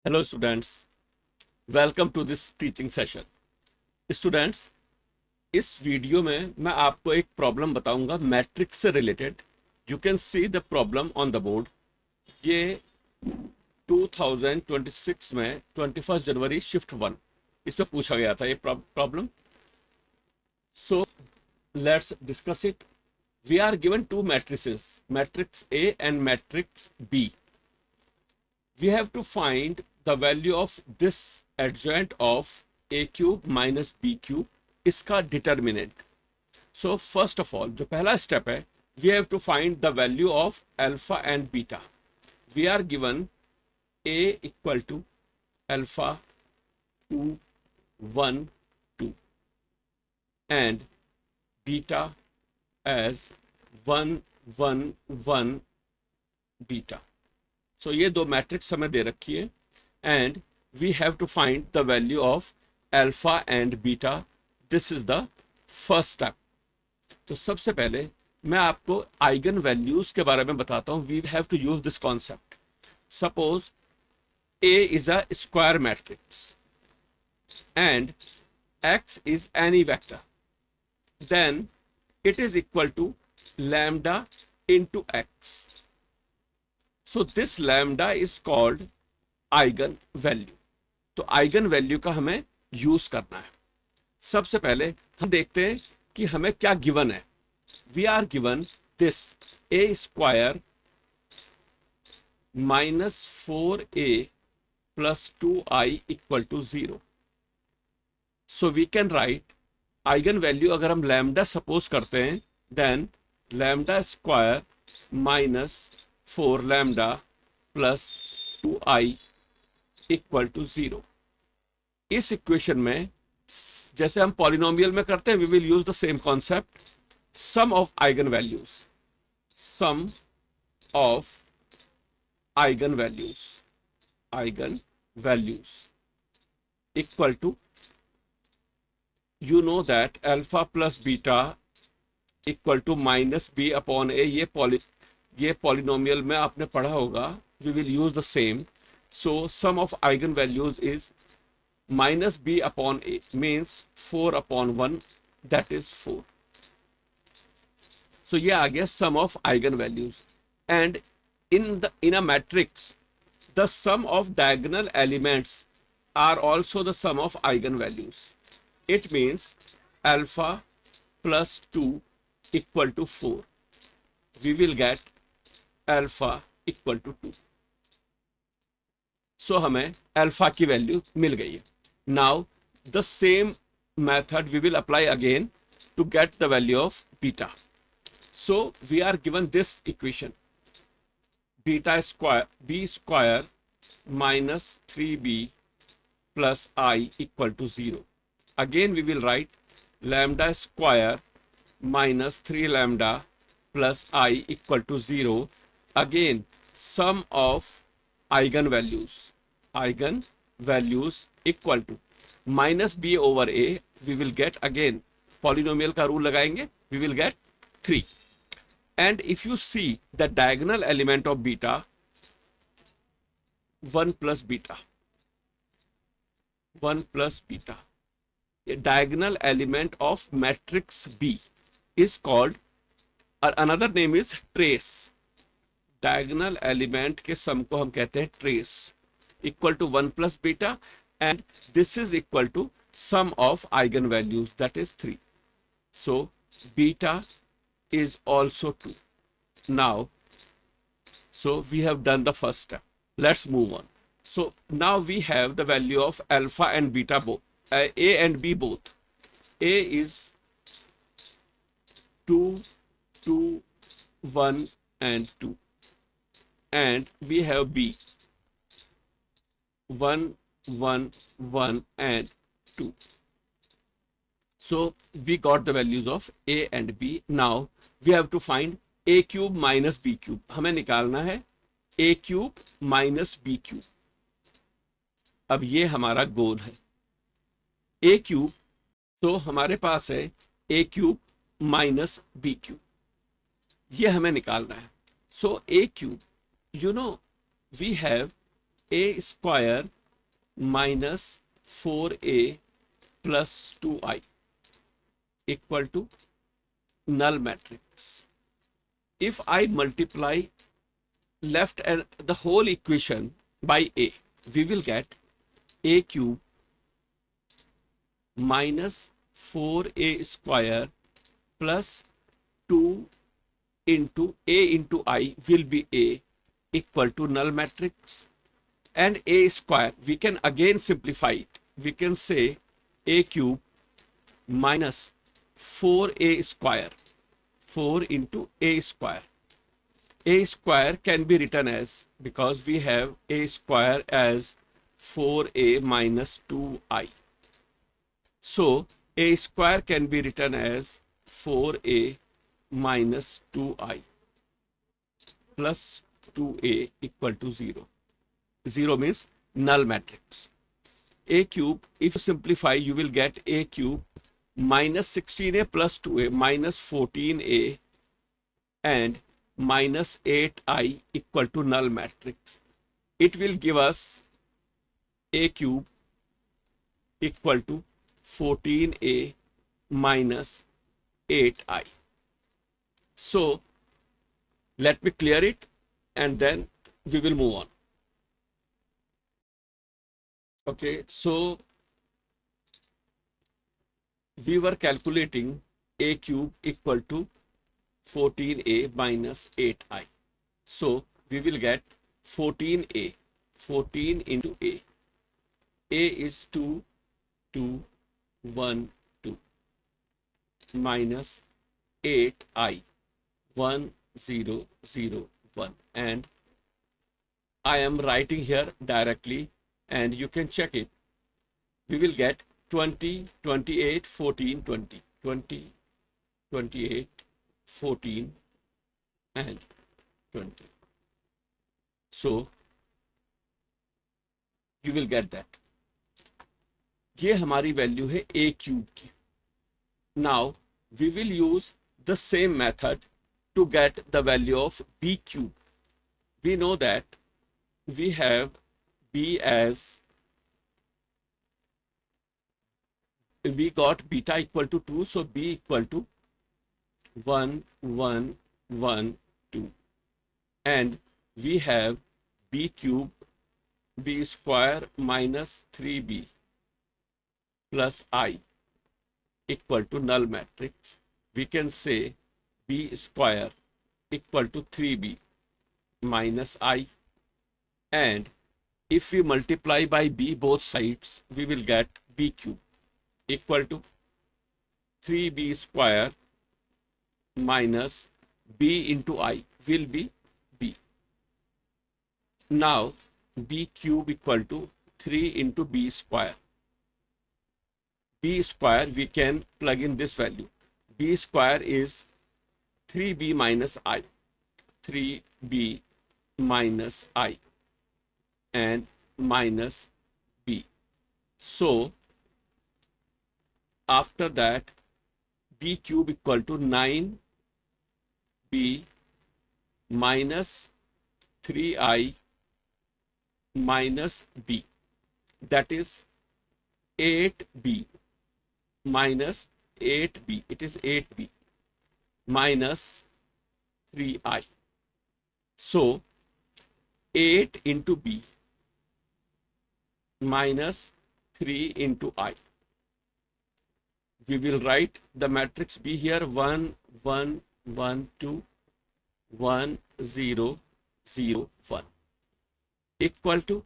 Hello students, welcome to this teaching session. Students, इस video में मैं आपको एक प्रॉब्लम बताऊंगा मैट्रिक्स से related. You can see the problem on the board. ये 2026 में 21 जनवरी शिफ्ट 1 इस पे पूछा गया था ये problem. So let's discuss it. We are given two matrices, matrix A and matrix B. We have to find the value of this adjoint of a cube minus b cube, इसका determinant. So first of all, जो पहला step है, we have to find the value of alpha and beta. We are given a equal to alpha 2 1 2 and beta as 1 1 1 beta. सो ये दो matrix हमें दे रखी है and we have to find the value of alpha and beta. This is the first step. तो सबसे पहले मैं आपको आइगन वैल्यूज के बारे में बताता हूं। We have to use this concept. Suppose A is a square matrix and X is any vector, then it is equal to lambda into X. So this lambda is called eigen value. तो eigen value का हमें use करना है. सबसे पहले हम देखते हैं कि हमें क्या गिवन है. We are given this A square minus 4a plus 2i equal to 0. So we can write eigen value अगर हम लैम्डा सपोज करते हैं, then lambda square minus 4 lambda plus 2i equal to 0. इस इक्वेशन में जैसे हम polynomial में करते हैं, we will use the same concept. Sum of eigen values, sum of eigen values equal to, you know that alpha plus beta equal to minus b upon a. ये polynomial में आपने पढ़ा होगा. We will use the same. So sum of eigen values is minus b upon a, means 4 upon 1, that is 4. So ये आ गया sum of eigen values. And in a matrix the sum of diagonal elements are also the sum of eigen values. It means alpha plus 2 equal to 4. we will get alpha equal to 2. So हमें alpha की value मिल गई है. Now the same method we will apply again to get the value of beta. So we are given this equation, beta square B square minus 3b plus i equal to 0. Again we will write lambda square minus 3 lambda plus I equal to 0. Again, sum of eigen values equal to minus b over a. We will get again polynomial का rule लगाएंगे. We will get 3. And if you see the diagonal element of beta, 1 plus beta, a diagonal element of matrix B is called, और another name is trace. Diagonal element के sum को हम कहते हैं trace. Equal to 1 plus beta and this is equal to sum of eigen values, that is 3. So beta is also 2. Now so we have done the first step. Let's move on. So now we have the value of alpha and beta both, a and b both. A is 2 2 1 and 2, and we have b 1 1 1 and 2. So we got the values of a and b. Now we have to find a cube minus b cube. हमें निकालना है a cube minus b cube. अब ये हमारा गोल है. a cube, तो हमारे पास है a cube minus b cube. ये हमें निकालना है. So a cube, you know we have a square minus 4a plus 2i equal to null matrix. If I multiply left and the whole equation by a, we will get a cube minus 4a square plus 2 into a into I will be a equal to null matrix, and a square we can again simplify it. We can say a cube minus 4a square, 4 into a square. A square can be written as, because we have a square as 4a minus 2i. So a square can be written as 4a minus 2i plus 2a equal to 0. 0 means null matrix. A cube, if you simplify, you will get a cube minus 16a plus 2a minus 14a and minus 8i equal to null matrix. It will give us a cube equal to 14a minus 8i. So let me clear it and then we will move on. Okay, so we were calculating a cube equal to 14a minus 8i. So we will get 14a, 14 into a. A is 2, 2, 1, 2 minus 8i, 1, 0, 0, 1. And I am writing here directly and you can check it. We will get 20, 28, 14, 20, 20, 28, 14 and 20. So you will get that. ये हमारी value है a cube की. Now we will use the same method to get the value of b cube. We know that we have b as, we got beta equal to 2, so b equal to 1, 1, 1, 2. And we have b cube, b square minus 3b plus I equal to null matrix. We can say b square equal to 3b minus I, and if we multiply by b both sides, we will get b cube equal to 3b square minus b into I will be b. Now b cube equal to 3 into b square. B square we can plug in this value. B square is 3b minus I, 3b minus I and minus b. So after that b cube equal to 9b minus 3i minus b, that is 8b minus 8b, it is 8b minus 3i. So 8 into b minus 3 into I. We will write the matrix B here 1, 1, 1, 2, 1, 0, 0, 1 equal to,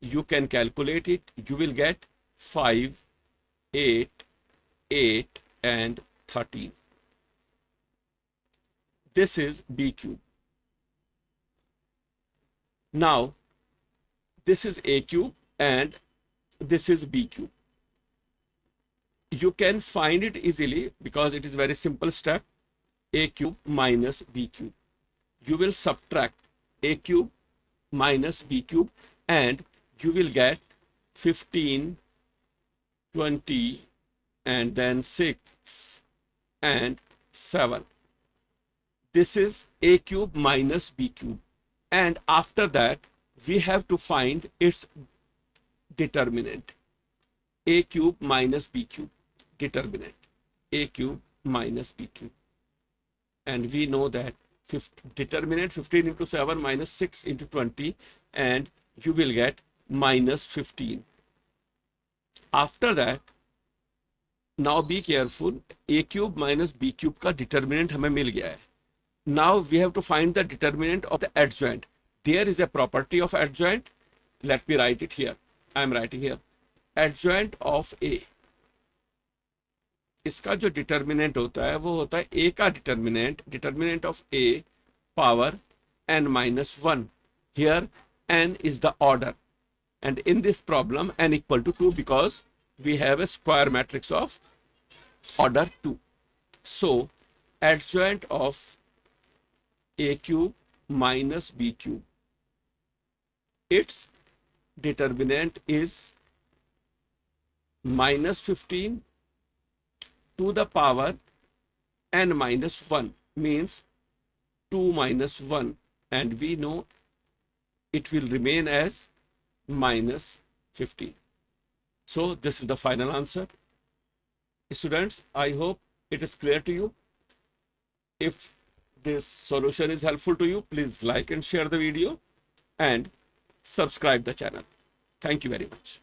you can calculate it, you will get 5, 8, 8 and 13. This is B cube. Now this is A cube and this is B cube. You can find it easily because it is very simple step. A cube minus B cube. You will subtract A cube minus B cube and you will get 15, 20 and then 6 and 7. This is A cube minus B cube, and after that we have to find its determinant, a cube minus b cube, determinant a cube minus b cube. And we know that determinant 15 into 7 minus 6 into 20, and you will get minus 15. After that, now be careful, a cube minus b cube का determinant हमें मिल गया है. Now we have to find the determinant of the adjoint. There is a property of adjoint. Let me write it here. I am writing here. Adjoint of A. इसका जो determinant होता है वो होता है a का determinant of a power n minus 1. Here n is the order, and in this problem n equal to 2 because we have a square matrix of order 2. So adjoint of a cube minus b cube, its determinant is minus 15 to the power n minus 1, means 2 minus 1, and we know it will remain as minus 15. So this is the final answer. Students, I hope it is clear to you. If this solution is helpful to you, please like and share the video and subscribe the channel. Thank you very much.